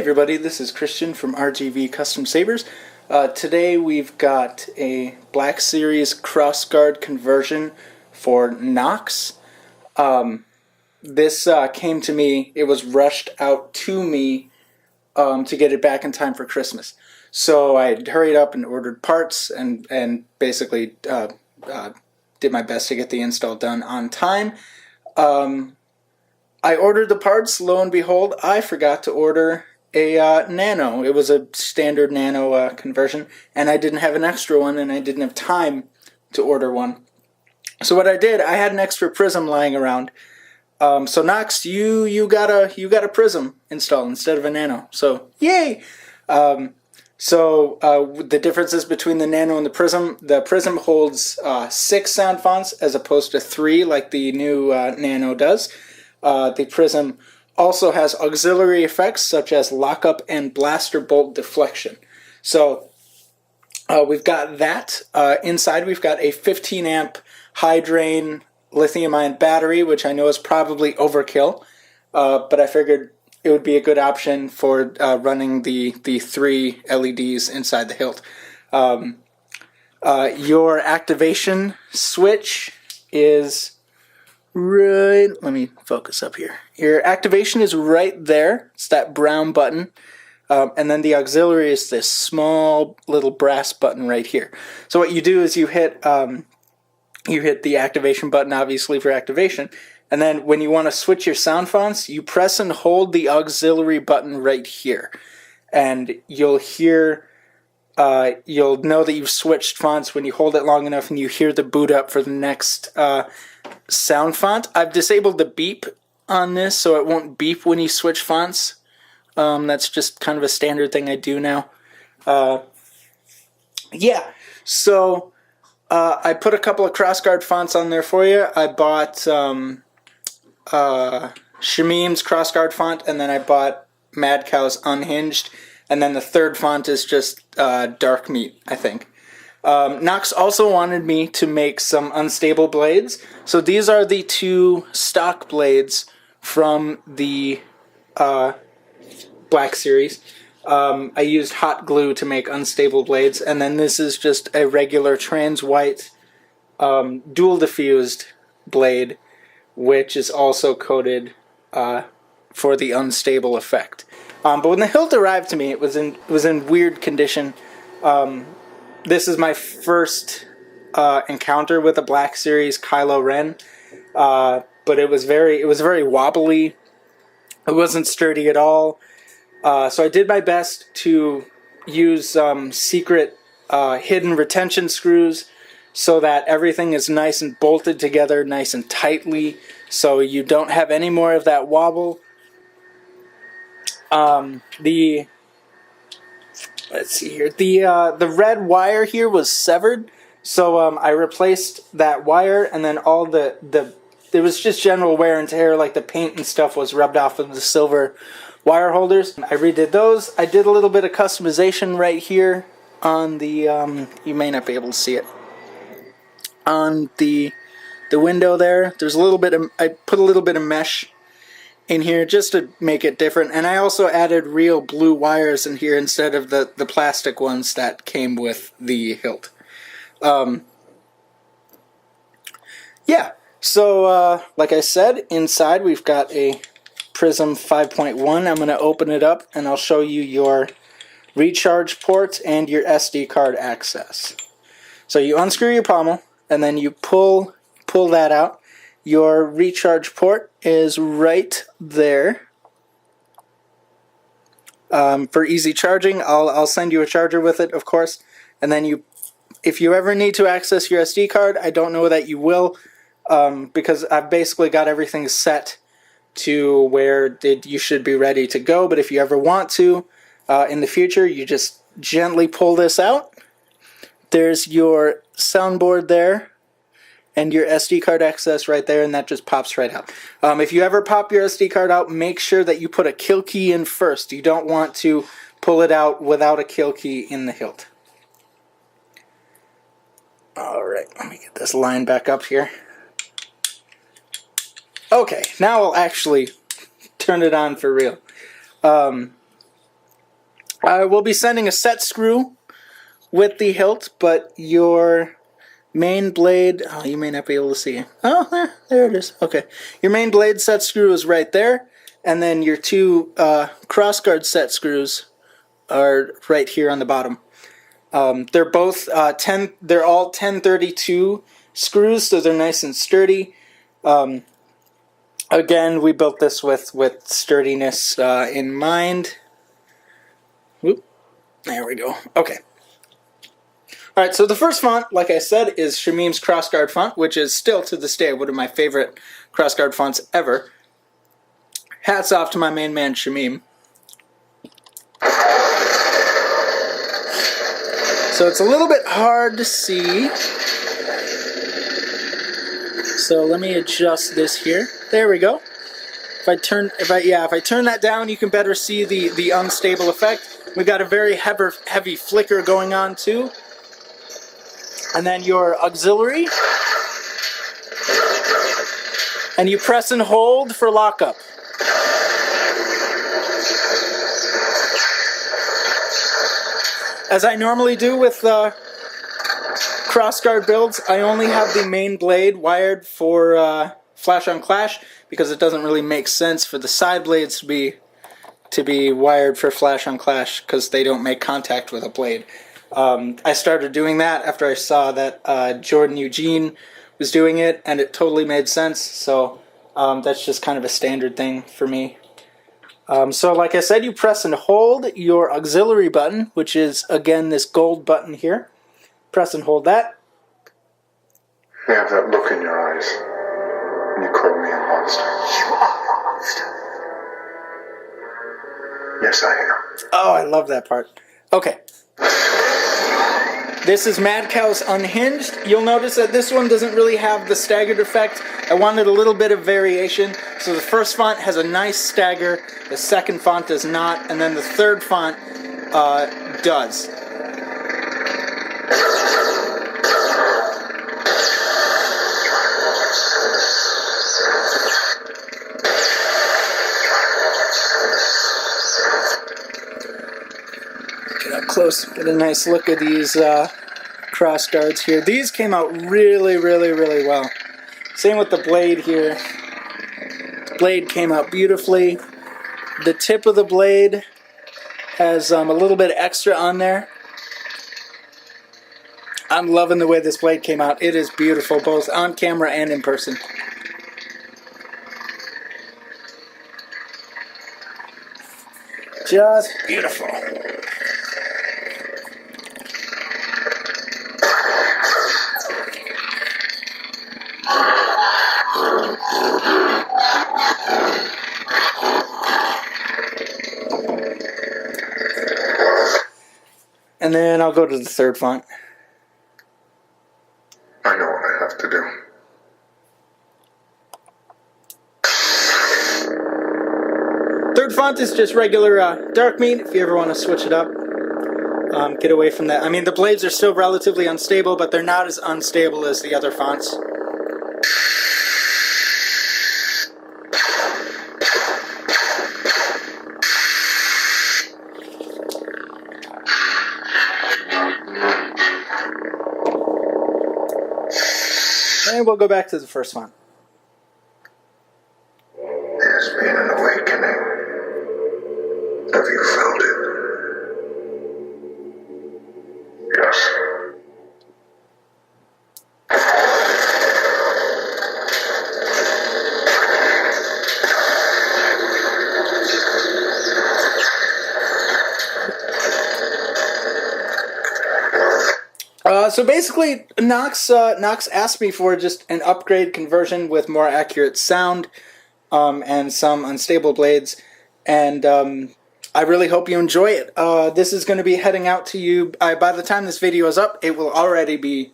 everybody, this is Christian from RGV Custom Sabers. Today we've got a Black Series crossguard conversion for Nox. This came to me, it was rushed out to me to get it back in time for Christmas. So I hurried up and ordered parts and basically did my best to get the install done on time. I ordered the parts, lo and behold, I forgot to order a nano. It was a standard nano conversion, and I didn't have an extra one, and I didn't have time to order one. So what I did, I had an extra Prizm lying around. So Nox, you got a Prizm installed instead of a nano. So yay! The differences between the nano and the Prizm holds 6 sound fonts as opposed to 3 like the new nano does. The Prizm also has auxiliary effects such as lockup and blaster bolt deflection. So we've got that. Inside we've got a 15 amp high drain lithium-ion battery, which I know is probably overkill, but I figured it would be a good option for running the 3 LEDs inside the hilt. Your activation switch is right, let me focus up here. Your activation is right there. It's that brown button. And then the auxiliary is this small little brass button right here. So what you do is you hit the activation button, obviously, for activation. And then when you want to switch your sound fonts, you press and hold the auxiliary button right here. And you'll hear, you'll know that you've switched fonts when you hold it long enough and you hear the boot up for the next sound font. I've disabled the beep on this so it won't beep when you switch fonts. That's just kind of a standard thing I do now. Yeah, so I put a couple of crossguard fonts on there for you. I bought Shamim's crossguard font, and then I bought Mad Cow's Unhinged, and then the third font is just Dark Meat, I think. Nox also wanted me to make some unstable blades. So these are the 2 stock blades from the Black Series. I used hot glue to make unstable blades, and then this is just a regular trans white dual diffused blade, which is also coated for the unstable effect. But when the hilt arrived to me, it was in weird condition. This is my first encounter with a Black Series Kylo Ren, but it was very wobbly. It wasn't sturdy at all. So I did my best to use secret hidden retention screws so that everything is nice and bolted together, nice and tightly, so you don't have any more of that wobble. Let's see here. The red wire here was severed, so I replaced that wire, and then all there was just general wear and tear, like the paint and stuff was rubbed off of the silver wire holders. I redid those. I did a little bit of customization right here on the you may not be able to see it on the window there. There's a little bit of, I put a little bit of mesh in here just to make it different, and I also added real blue wires in here instead of the plastic ones that came with the hilt. Yeah, so like I said, inside we've got a Prizm 5.1. I'm going to open it up and I'll show you your recharge port and your SD card access. So you unscrew your pommel and then you pull that out. Your recharge port is right there. For easy charging, I'll send you a charger with it, of course. And then if you ever need to access your SD card, I don't know that you will, because I've basically got everything set to where you should be ready to go. But if you ever want to, in the future, you just gently pull this out. There's your soundboard there and your SD card access right there, and that just pops right out. If you ever pop your SD card out, make sure that you put a kill key in first. You don't want to pull it out without a kill key in the hilt. Alright, let me get this line back up here. Okay, now I'll actually turn it on for real. I will be sending a set screw with the hilt, but your main blade, oh, you may not be able to see. Oh, there it is. Okay. Your main blade set screw is right there, and then your two crossguard set screws are right here on the bottom. They're both they're all 1032 screws, so they're nice and sturdy. Again, we built this with sturdiness in mind. Whoop. There we go. Okay. Alright, so the first font, like I said, is Shamim's Crossguard font, which is still to this day one of my favorite Crossguard fonts ever. Hats off to my main man, Shamim. So it's a little bit hard to see. So let me adjust this here. There we go. If I turn that down, you can better see the unstable effect. We've got a very heavy flicker going on too. And then your auxiliary. And you press and hold for lockup. As I normally do with crossguard builds, I only have the main blade wired for Flash on Clash because it doesn't really make sense for the side blades to be wired for Flash on Clash because they don't make contact with a blade. I started doing that after I saw that Jordan Eugene was doing it, and it totally made sense, so that's just kind of a standard thing for me. So like I said, you press and hold your auxiliary button, which is, again, this gold button here. Press and hold that. You have that look in your eyes, and you call me a monster. You are a monster. Yes, I am. Oh, I love that part. Okay. This is Mad Cow's Unhinged. You'll notice that this one doesn't really have the staggered effect. I wanted a little bit of variation. So the first font has a nice stagger, the second font does not, and then the third font does. Get up close, get a nice look at these cross guards here. These came out really, really, really well. Same with the blade here. The blade came out beautifully. The tip of the blade has a little bit extra on there. I'm loving the way this blade came out. It is beautiful, both on camera and in person. Just beautiful. And then I'll go to the third font. I know what I have to do. Third font is just regular dark meat, if you ever want to switch it up. Get away from that. I mean, the blades are still relatively unstable, but they're not as unstable as the other fonts. And we'll go back to the first font. There's been an awakening. Have you felt it? Yes. So basically, Nox asked me for just an upgrade conversion with more accurate sound and some unstable blades, and I really hope you enjoy it. This is going to be heading out to you. By the time this video is up, it will already be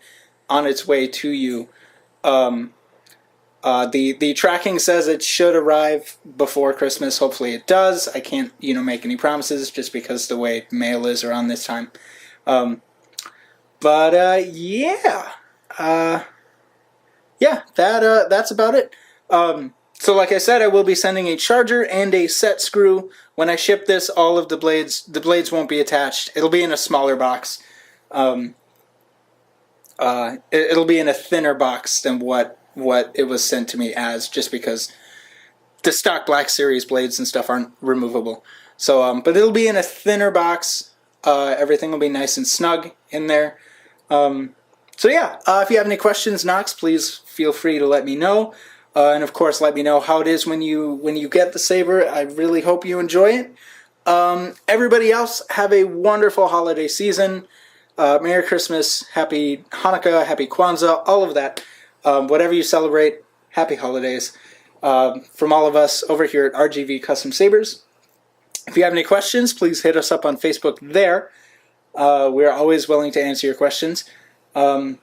on its way to you. The tracking says it should arrive before Christmas. Hopefully it does. I can't make any promises just because the way mail is around this time. But yeah, that's about it. So like I said, I will be sending a charger and a set screw. When I ship this, all of the blades won't be attached. It'll be in a smaller box. It'll be in a thinner box than what it was sent to me as, just because the stock Black Series blades and stuff aren't removable. So, but it'll be in a thinner box. Everything will be nice and snug in there. So yeah, if you have any questions, Knox, please feel free to let me know. And of course, let me know how it is when you get the saber. I really hope you enjoy it. Everybody else, have a wonderful holiday season. Merry Christmas, Happy Hanukkah, Happy Kwanzaa, all of that. Whatever you celebrate, Happy Holidays. From all of us over here at RGV Custom Sabers. If you have any questions, please hit us up on Facebook there. We're always willing to answer your questions. And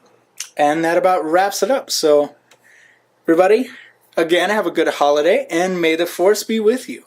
that about wraps it up. So, everybody, again, have a good holiday, and may the Force be with you.